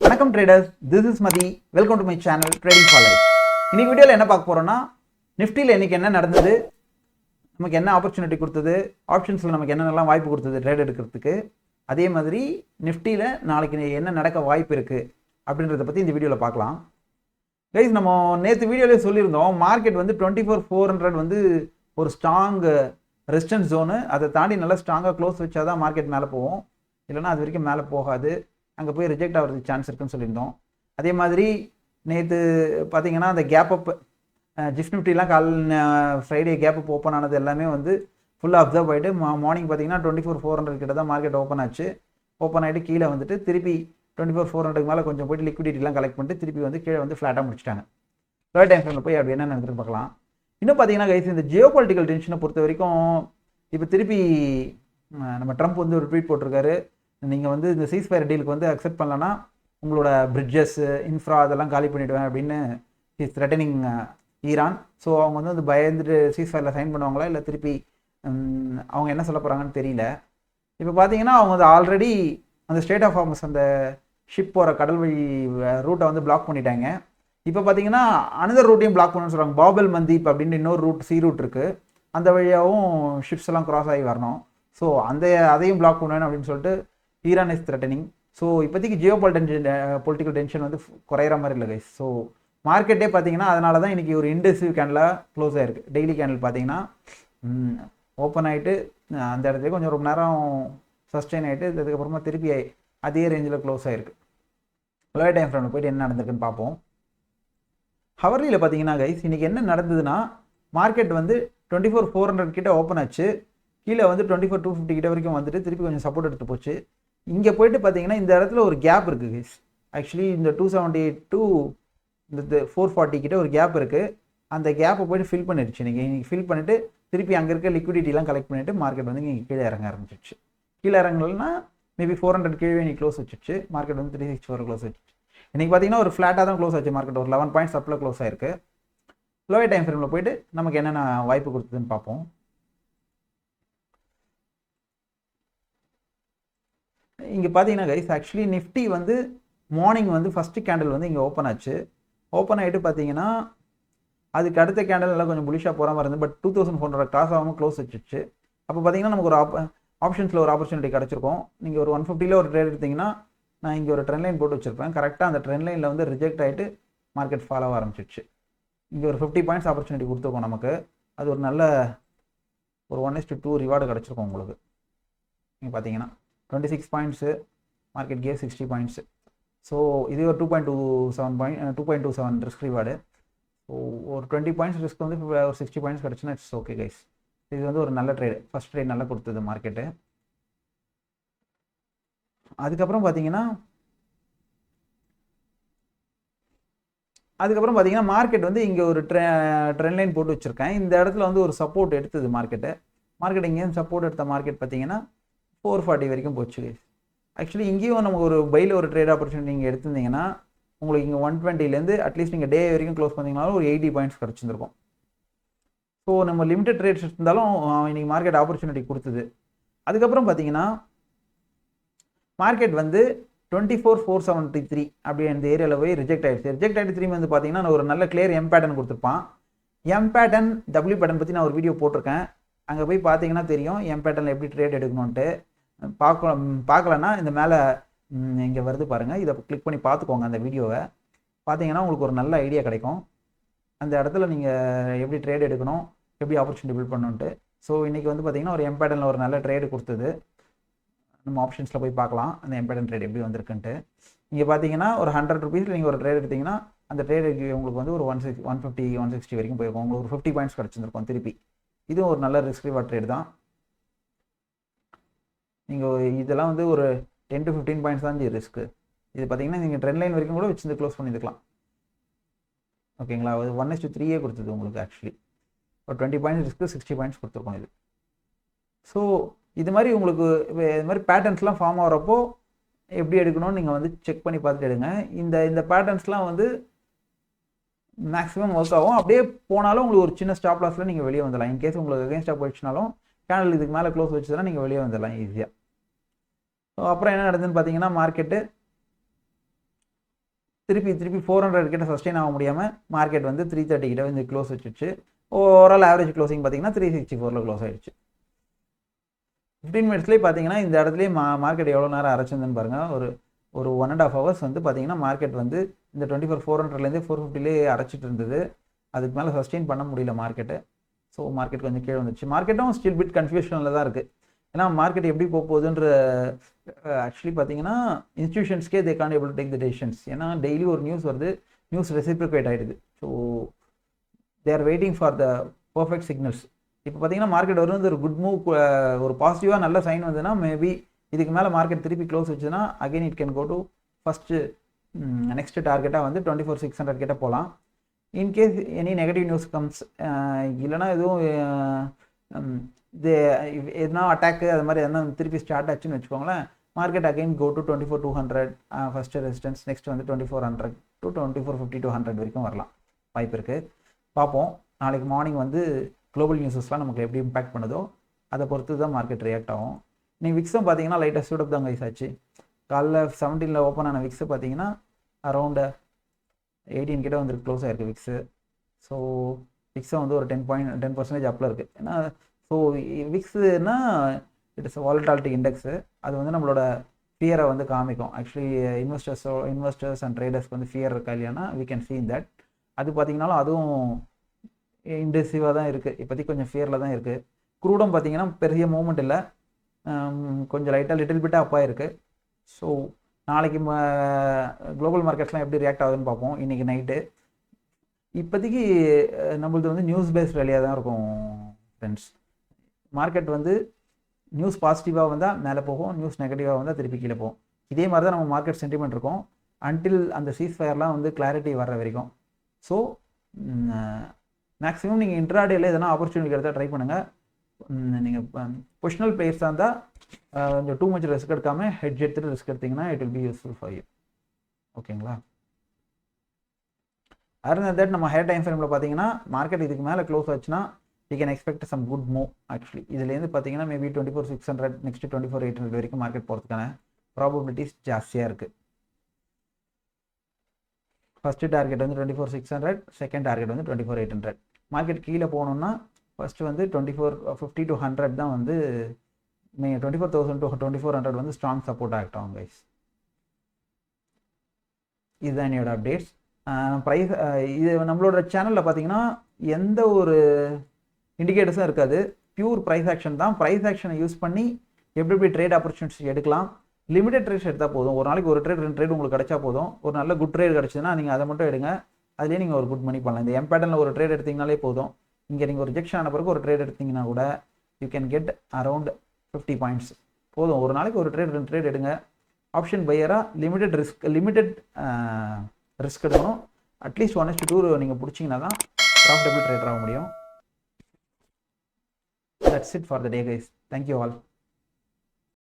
வணக்கம் traders, this is Mathi. Welcome to my channel trading for life. இன்னைக்கு வீடியோவில் என்ன பார்க்க போறோம்னா, நிஃப்டியில் இன்னைக்கு என்ன நடந்தது, நமக்கு என்ன ஆப்பர்ச்சுனிட்டி கொடுத்தது, ஆப்ஷன்ஸில் நமக்கு என்னென்னலாம் வாய்ப்பு கொடுத்தது ட்ரேட் எடுக்கிறதுக்கு, அதே மாதிரி நிஃப்டியில் நாளைக்கு என்ன நடக்க வாய்ப்பு இருக்குது அப்படின்றத பற்றி இந்த வீடியோவில் பார்க்கலாம். கைஸ், நம்ம நேற்று வீடியோவிலே சொல்லியிருந்தோம், மார்க்கெட் வந்து 24,400 வந்து ஒரு ஸ்ட்ராங் ரெசிஸ்டன்ஸ் ஜோனு. அதை தாண்டி நல்லா ஸ்ட்ராங்காக க்ளோஸ் வச்சா தான் மார்க்கெட் மேலே போகும், இல்லைனா அது வரைக்கும் மேலே போகாது, அங்கே போய் ரிஜெக்ட் ஆகிறதுக்கு சான்ஸ் இருக்குன்னு சொல்லியிருந்தோம். அதே மாதிரி நேற்று பார்த்தீங்கன்னா அந்த கேப் அப் ஜிஃப்ட் நிஃப்டிலாம் ஃப்ரைடே கேப் அப் ஓப்பன் ஆனது எல்லாமே வந்து ஃபுல்லாக அப்சர்வ் ஆகிட்டு மார்னிங் பார்த்தீங்கன்னா 24,400 கிட்ட தான் மார்க்கெட் ஓப்பன் ஆச்சு. ஓப்பன் ஆகிட்டு கீழே வந்துட்டு திருப்பி 24,400 மேலே கொஞ்சம் போய்ட்டு லிக்விடிட்டிலாம் கலெக்ட் பண்ணிட்டு திருப்பி வந்து கீழே வந்து ஃப்ளாட்டாக முடிச்சிட்டாங்க. தேர்ட் டைம் ஃப்ரேமில் போய் அப்படி என்ன நடந்துட்டு பார்க்கலாம். இன்னும் பார்த்தீங்கன்னா கைஸ், இந்த ஜியோ பொலிட்டிக்கல் டென்ஷனை பொறுத்த வரைக்கும் இப்போ திருப்பி நம்ம ட்ரம்ப் வந்து ஒரு ட்வீட் போட்டிருக்காரு, நீங்கள் வந்து இந்த சீஸ்ஃபயர் டீலுக்கு வந்து அக்செப்ட் பண்ணலன்னா உங்களோட பிரிட்ஜஸ் இன்ஃப்ரா அதெல்லாம் காலி பண்ணிவிடுவேன் அப்படின்னு இஸ் த்ரெட்டனிங் ஈரான். ஸோ அவங்க வந்து அது பயந்துட்டு சீஸ்ஃபயரில் சைன் பண்ணுவாங்களா இல்லை திருப்பி அவங்க என்ன சொல்ல போகிறாங்கன்னு தெரியல. இப்போ பார்த்தீங்கன்னா அவங்க வந்து ஆல்ரெடி அந்த ஸ்டேட் ஆஃப் ஹார்மஸ் அந்த ஷிப் போகிற கடல் வழி ரூட்டை வந்து பிளாக் பண்ணிட்டாங்க. இப்போ பார்த்தீங்கன்னா அனதர் ரூட்டையும் பிளாக் பண்ணணும்னு சொல்கிறாங்க. பாபல் மந்தீப் அப்படின்னு இன்னொரு ரூட், சி ரூட் இருக்குது, அந்த வழியாகவும் ஷிப்ஸ் எல்லாம் கிராஸ் ஆகி வரணும். ஸோ அதையும் பிளாக் பண்ணுவேன் அப்படின்னு சொல்லிட்டு ஈரான் இஸ் த்ரெட்டனிங். ஸோ இப்போதைக்கு ஜியோ பொலிட்டிக்கல் டென்ஷன் வந்து குறையிற மாதிரி இல்லை கைஸ். ஸோ மார்க்கெட்டே பார்த்தீங்கன்னா அதனால தான் இன்றைக்கி ஒரு இண்டெசிவ் கேண்டிலாக க்ளோஸ் ஆகிருக்கு. டெய்லி கேண்டில் பார்த்தீங்கன்னா ஓப்பன் ஆகிட்டு அந்த இடத்துல கொஞ்சம் ரொம்ப நேரம் சஸ்டெயின் ஆகிட்டு அதுக்கப்புறமா திருப்பி அதே ரேஞ்சில் க்ளோஸ் ஆகிருக்கு. லோயர் டைம் ஃப்ரேமில் போய்ட்டு என்ன நடந்திருக்குன்னு பார்ப்போம். ஹவர்லியில் பார்த்தீங்கன்னா கைஸ், இன்றைக்கி என்ன நடந்ததுன்னா, மார்க்கெட் வந்து 24,400 கிட்ட ஓப்பன் ஆச்சு, கீழே வந்து 24,250 கிட்ட வரைக்கும் வந்துட்டு திருப்பி கொஞ்சம் சப்போர்ட் எடுத்து போச்சு. இங்கே போயிட்டு பார்த்தீங்கன்னா இந்த இடத்துல ஒரு கேப் இருக்குது கைஸ். ஆக்சுவலி இந்த 278 to இந்த 440 கிட்ட ஒரு கேப் இருக்குது. அந்த கேப்பை போய்ட்டு ஃபில் பண்ணிடுச்சு. இன்னைக்கு ஃபில் பண்ணிவிட்டு திருப்பி அங்கே இருக்க லிக்விடிட்டிலாம் கலெக்ட் பண்ணிவிட்டு மார்க்கெட் வந்து இங்கே கீழே இறங்க ஆரம்பிச்சிச்சு. கீழே இறங்கலன்னா மேபி 400 கீழே இன்னைக்கு க்ளோஸ் வச்சிச்சு. மார்க்கெட் வந்து 364 க்ளோஸ் வச்சிச்சு. இன்றைக்கி பார்த்தீங்கன்னா ஒரு ஃப்ளாட்டாக தான் க்ளோஸ் ஆச்சு. மார்க்கெட் ஒரு 11 பாயிண்ட்ஸ் அப்பில் க்ளோஸ் ஆயிருக்கு. லோயர் டைம் ஃப்ரேமில் போய்ட்டு நமக்கு என்னென்ன வாய்ப்பு கொடுத்ததுன்னு பார்ப்போம். இங்கே பார்த்தீங்கன்னா கைஸ், ஆக்சுவலி நிஃப்டி வந்து மார்னிங் வந்து ஃபஸ்ட்டு கேண்டில் வந்து இங்கே ஓப்பன் ஆச்சு. ஓப்பன் ஆகிட்டு பார்த்தீங்கன்னா அதுக்கு அடுத்த கேண்டில் எல்லாம் கொஞ்சம் புலிஷாக போகிற மாதிரி இருந்து, பட் 2,400 கிராஸ் ஆகாமல் க்ளோஸ் வச்சிச்சு. அப்போ பார்த்தீங்கன்னா நமக்கு ஒரு ஆப்ஷன்ஸில் ஒரு ஆப்பர்ச்சுனிட்டி கிடச்சிருக்கும். நீங்கள் ஒரு 150 ஒரு ட்ரேட் எடுத்திங்கன்னா, நான் இங்கே ஒரு ட்ரெண்ட் லைன் போட்டு வச்சுருப்பேன். கரெக்டாக அந்த ட்ரெண்ட் லைனில் வந்து ரிஜெக்ட் ஆகிட்டு மார்க்கெட் ஃபாலோ ஆரம்பிச்சிச்சு. இங்கே ஒரு 50 பாயிண்ட்ஸ் ஆப்பர்ச்சுனிட்டி கொடுத்துருக்கோம் நமக்கு. அது ஒரு நல்ல ஒரு 1:2 ரிவார்டு கிடச்சிருக்கும் உங்களுக்கு. நீங்கள் பார்த்தீங்கன்னா 26 points, market gave 60 points. So இது ஒரு 2.27 ரிஸ்க் ரிவார்டு. ஸோ ஒரு 20 பாயிண்ட்ஸ் ரிஸ்க் வந்து ஒரு 60 பாயிண்ட்ஸ் கிடச்சுன்னா இட்ஸ் ஓகே கைஸ். இது வந்து ஒரு நல்ல ட்ரேடு, ஃபஸ்ட் ட்ரேட் நல்லா கொடுத்தது மார்க்கெட்டு. அதுக்கப்புறம் பார்த்தீங்கன்னா மார்க்கெட் வந்து இங்கே ஒரு ட்ரெண்ட் லைன் போட்டு வச்சுருக்கேன். இந்த இடத்துல வந்து ஒரு சப்போர்ட் எடுத்தது மார்க்கெட் இங்கேயும் சப்போர்ட் எடுத்த மார்க்கெட் பார்த்தீங்கன்னா 440 வரைக்கும் போச்சு. ஆக்சுவலி இங்கேயும் நமக்கு ஒரு பையில் ஒரு ட்ரேட் ஆப்பர்ச்சுனிட்டி நீங்கள் எடுத்திருந்தீங்கன்னா உங்களுக்கு இங்கே 120லேருந்து அட்லீஸ்ட் நீங்கள் டே வரைக்கும் க்ளோஸ் பண்ணிங்கனாலும் ஒரு 80 பாயிண்ட்ஸ் கிடச்சிருந்துருக்கும். ஸோ நம்ம லிமிடெட் ட்ரேட்ஸ் இருந்தாலும் இன்றைக்கி மார்க்கெட் ஆப்பர்ச்சுனிட்டி கொடுத்தது. அதுக்கப்புறம் பார்த்தீங்கன்னா மார்க்கெட் வந்து 24,473 அப்படி அந்த ஏரியாவில் போய் ரிஜெக்ட் ஆகிடுச்சு. ரிஜெக்ட் ஆகிட்டு திரும்பி வந்து பார்த்தீங்கன்னா ஒரு நல்ல கிளியர் எம் பேட்டர்ன் கொடுத்துருப்பான். எம் பேட்டர்ன், டபிள்யூ பேட்டர்ன் பற்றி நான் ஒரு வீடியோ போட்டிருக்கேன். அங்கே போய் பார்த்தீங்கன்னா தெரியும் எம் பேட்டர்னில் எப்படி ட்ரேட் எடுக்கணுன்ட்டு. பார்க்கலன்னா இந்த மேலே இங்கே வருது பாருங்கள், இதை கிளிக் பண்ணி பார்த்துக்கோங்க. அந்த வீடியோவை பார்த்தீங்கன்னா உங்களுக்கு ஒரு நல்ல ஐடியா கிடைக்கும். அந்த இடத்துல நீங்கள் எப்படி ட்ரேட் எடுக்கணும், எப்படி ஆப்பர்ச்சுனிட்டி பில்ட் பண்ணணுன்ட்டு. ஸோ இன்றைக்கி வந்து பார்த்தீங்கன்னா ஒரு எம் பேட்டர்னில் ஒரு நல்ல ட்ரேடு கொடுத்தது. நம்ம ஆப்ஷன்ஸில் போய் பார்க்கலாம் அந்த எம் பேட்டர்ன் ட்ரேட் எப்படி வந்திருக்குன்ட்டு. இங்கே பார்த்தீங்கன்னா ஒரு 100 ருபீஸில் நீங்கள் ஒரு ட்ரேட் எடுத்திங்கன்னா அந்த ட்ரேடுக்கு உங்களுக்கு வந்து ஒரு 150 160 வரைக்கும் போயிருக்கும். உங்களுக்கு ஒரு 50 பாயிண்ட்ஸ் கிடச்சிருக்கும் திருப்பி. இதுவும் ஒரு நல்ல ரிஸ்க் ரிவார்ட் ட்ரேட் தான். நீங்கள் இதெல்லாம் வந்து ஒரு 10 to 15 பாயிண்ட்ஸ் தான் ரிஸ்க்கு. இது பார்த்தீங்கன்னா நீங்கள் ட்ரெண்ட் லைன் வரைக்கும் கூட வச்சு க்ளோஸ் பண்ணிக்கலாம். ஓகேங்களா? அது 1:3 கொடுத்தது உங்களுக்கு. ஆக்சுவலி ஒரு 20 பாயிண்ட்ஸ் ரிஸ்க்கு 60 பாயிண்ட்ஸ் கொடுத்துருக்கோம் இது. ஸோ இது மாதிரி உங்களுக்கு இது மாதிரி பேட்டர்ன்ஸ்லாம் ஃபார்ம் ஆகிறப்போ எப்படி எடுக்கணும்னு நீங்கள் வந்து செக் பண்ணி பார்த்துட்டு எடுங்க. இந்த பேட்டர்ன்ஸ்லாம் வந்து மேக்ஸிமம் ஒர்க் ஆகும். அப்படியே போனாலும் உங்களுக்கு ஒரு சின்ன ஸ்டாப் லாஸில் நீங்கள் வெளியே வந்துடலாம். இன்கேஸ் உங்களுக்கு அகைன்ஸ்டாக போயிடுச்சுனாலும் கேண்டில் இதுக்கு மேலே க்ளோஸ் வச்சுதான் நீங்கள் வெளியே வந்துடலாம் ஈஸியாக. ஸோ அப்புறம் என்ன நடந்ததுன்னு பார்த்தீங்கன்னா மார்க்கெட்டு திருப்பி 400 கிட்ட சஸ்டெயின் ஆக முடியாமல் மார்க்கெட் வந்து 330 கிட்ட வந்து க்ளோஸ் வச்சிருச்சு. ஓவரால் ஆவரேஜ் க்ளோசிங் பார்த்தீங்கன்னா 364 க்ளோஸ் ஆயிடுச்சு. 15 மினிட்ஸ்லேயே பார்த்தீங்கன்னா இந்த இடத்துலேயே மார்க்கெட் எவ்வளோ நேரம் அரைச்சிருந்துன்னு பாருங்கள். ஒரு 1.5 hours வந்து பார்த்தீங்கன்னா மார்க்கெட் வந்து இந்த 24,400லேருந்து 450லேயே அரைச்சிட்டு இருந்தது. அதுக்கு மேலே சஸ்டெயின் பண்ண முடியல மார்க்கெட்டு. ஸோ மார்க்கெட் கொஞ்சம் கீழே வந்துச்சு. மார்க்கெட்டும் ஸ்டில் பிட் கன்ஃபியூஷனில் தான் இருக்குது. ஏன்னா மார்க்கெட் எப்படி போகுதுன்ற ஆக்சுவலி பார்த்தீங்கன்னா இன்ஸ்டியூஷன்ஸ்க்கே they can't able to take the decisions. ஏன்னா டெய்லி ஒரு நியூஸ் வருது, நியூஸ் ரெசிப்ரிகேட் ஆகிடுது. So they are waiting for the perfect signals. இப்போ பார்த்தீங்கன்னா மார்க்கெட் வந்து ஒரு குட் மூவ், ஒரு பாசிட்டிவாக நல்ல சைன் வந்ததுன்னா மேபி இதுக்கு மேலே மார்க்கெட் திருப்பி க்ளோஸ் வச்சுன்னா again it can go to first next டார்கெட்டாக வந்து 24,600 கிட்ட போகலாம். In case any negative news comes, இல்லைனா எதுவும் எதுனா அட்டாக்கு அது மாதிரி எதனா திருப்பி ஸ்டார்ட் ஆச்சுன்னு வச்சுக்கோங்களேன், market again go to 24,200 first resistance, next வந்து 2400 டு 2450 to 100 வரைக்கும் வரலாம், வாய்ப்பு இருக்குது. பார்ப்போம். நாளைக்கு மார்னிங் வந்து குளோபல் நியூஸஸ்லாம் நமக்கு எப்படி இம்பேக்ட் பண்ணுதோ அதை பொறுத்து தான் மார்க்கெட் ரியாக்ட் ஆகும். நீங்கள் விக்ஸும் பார்த்தீங்கன்னா லைட்டாக சூடப் தான் கைஸ் ஆச்சு. காலைல 17 ஓப்பன் ஆன விக்ஸு பார்த்தீங்கன்னா அரௌண்டு 18 கிட்ட வந்து க்ளோஸ் ஆகிருக்கு விக்ஸு. ஸோ விக்ஸை வந்து ஒரு 10% அப்பில் இருக்குது. ஏன்னா ஸோ விக்ஸுன்னா இட் இஸ் வாலட்டாலிட்டி இண்டெக்ஸு. அது வந்து நம்மளோட ஃபியரை வந்து காமிக்கும். ஆக்சுவலி இன்வெஸ்டர்ஸ் அண்ட் ட்ரேடர்ஸ்க்கு வந்து ஃபியர் இருக்கா இல்லையானா வி கேன் சீ தட். அது பார்த்தீங்கன்னாலும் அதுவும் இன்டெசிவாக தான் இருக்குது. இப்போதைக்கு கொஞ்சம் ஃபியரில் தான் இருக்குது. க்ரூடும் பார்த்தீங்கன்னா பெரிய மூவ்மெண்ட் இல்லை, கொஞ்சம் லைட்டாக லிட்டில் பிட்டாக அப்பாக இருக்குது. ஸோ நாளைக்கு குளோபல் மார்க்கெட்ஸ்லாம் எப்படி ரியாக்ட் ஆகுதுன்னு பார்ப்போம் இன்றைக்கி நைட்டு. இப்போதைக்கு நம்மளது வந்து நியூஸ் பேஸ்ட் வேலையாக தான் இருக்கும் ஃப்ரெண்ட்ஸ். மார்க்கெட் வந்து நியூஸ் பாசிட்டிவாக வந்தால் மேலே போகும், நியூஸ் நெகட்டிவாக வந்தால் திருப்பி கீழே போகும். இதே மாதிரி தான் நம்ம மார்க்கெட் சென்டிமெண்ட் இருக்கும் அன்டில் அந்த சீஸ்ஃபயர்லாம் வந்து கிளாரிட்டி வர்ற வரைக்கும். ஸோ மேக்ஸிமம் நீங்கள் இன்ட்ராடேல எதனா ஆப்பர்ச்சுனிட்டி கிடைத்தா ட்ரை பண்ணுங்கள். நீங்கள் பொசிஷனல் பிளேயர்ஸாக இருந்தால் கொஞ்சம் டூ மச் ரிஸ்க் எடுக்காமல் ஹெட்ஜ் எடுத்துகிட்டு ரிஸ்க் எடுத்திங்கன்னா it will be useful for you. ஓகேங்களா? அதர் தட் நம்ம ஹையர் டைம் ஃப்ரேமில் பார்த்தீங்கன்னா மார்க்கெட் இதுக்கு மேலே க்ளோஸ் ஆச்சுன்னா you can expect some good move. Actually இதுலேருந்து பார்த்தீங்கன்னா மேபி 24,600 நெக்ஸ்ட் 24,800 வரைக்கும் மார்க்கெட் போகிறதுக்கான ப்ராபபிலிட்டிஸ் ஜாஸ்தியாக இருக்குது. ஃபஸ்ட்டு டார்கெட் வந்து 24,600, செகண்ட் டார்கெட் வந்து 24,800. மார்க்கெட் கீழே போகணுன்னா ஃபஸ்ட்டு வந்து 2450 to 100 தான் வந்து 24,000 to 2400 வந்து ஸ்ட்ராங் சப்போர்ட் ஆகிட்டோம் கைஸ். இதுதான் என்னோட அப்டேட்ஸ். ப்ரைஸ் இது நம்மளோட சேனலில் பார்த்தீங்கன்னா எந்த ஒரு இண்டிகேட்டர்ஸும் இருக்காது, பியூர் ப்ரைஸ் ஆக்ஷன் தான். ப்ரைஸ் ஆக்ஷனை யூஸ் பண்ணி எப்படி ட்ரேட் ஆப்பர்ச்சுனிட்டிஸ் எடுக்கலாம். லிமிடெட் ட்ரேட்ஸ் எடுத்தால் போதும். ஒரு நாளைக்கு ஒரு ட்ரேட் 2 ட்ரேட் உங்களுக்கு கிடைச்சா போதும். ஒரு நல்ல குட் ட்ரேட் கிடச்சிதுன்னா நீங்கள் அதை மட்டும் எடுங்க, அதுலேயே நீங்கள் ஒரு குட் மணி பண்ணலாம். இந்த எம்பேட்டனில் ஒரு ட்ரேட் எடுத்திங்கனாலே போதும். இங்கே நீங்கள் ஒரு ரிஜெக்ஷன் ஆன பிறகு ஒரு ட்ரேட் எடுத்திங்கன்னா கூட you can get around 50 points போதும். ஒரு நாளைக்கு ஒரு ட்ரேட் 2 ட்ரேட் எடுங்க. ஆப்ஷன் பையராக லிமிடெட் ரிஸ்க் எடுக்கணும். அட்லீஸ்ட் 1:2 நீங்கள் பிடிச்சிங்கன்னா தான் ப்ராஃபிட்டபிள் ட்ரேடர் ஆக முடியும். That's it for the day guys. Thank you all.